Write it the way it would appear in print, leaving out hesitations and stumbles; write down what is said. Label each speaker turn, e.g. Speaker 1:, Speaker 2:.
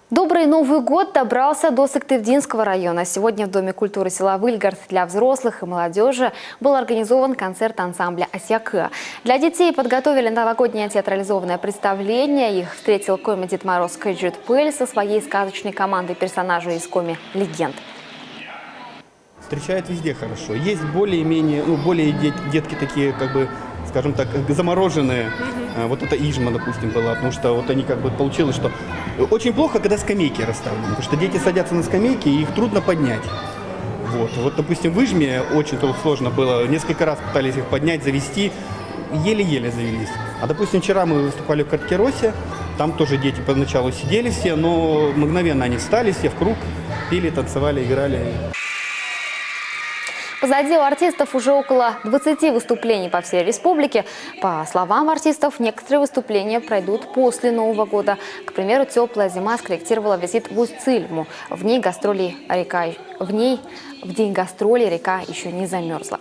Speaker 1: Добрый Новый год добрался до Сыктывдинского района. Сегодня в Доме культуры села Выльгард для взрослых и молодежи был организован концерт ансамбля «Осякы». Для детей подготовили новогоднее театрализованное представление. Их встретил коми Дед Мороз Кэджит Пэль со своей сказочной командой персонажей из коми «Легенд».
Speaker 2: Встречают везде хорошо. Есть более-менее, более детки такие, как бы, скажем так, замороженные. Вот это Ижма, допустим, была, потому что вот они как бы получилось, что очень плохо, когда скамейки расставлены, потому что дети садятся на скамейки, и их трудно поднять. Вот, допустим, в Ижме очень сложно было, несколько раз пытались их поднять, завести, еле-еле завелись. А, допустим, вчера мы выступали в Карткеросе, там тоже дети поначалу сидели все, но мгновенно они встали все в круг, пели, танцевали, играли.
Speaker 1: Позади у артистов уже около 20 выступлений по всей республике. По словам артистов, некоторые выступления пройдут после Нового года. К примеру, «Теплая зима» скорректировала визит в Усть-Цильму. В день гастролей река еще не замерзла.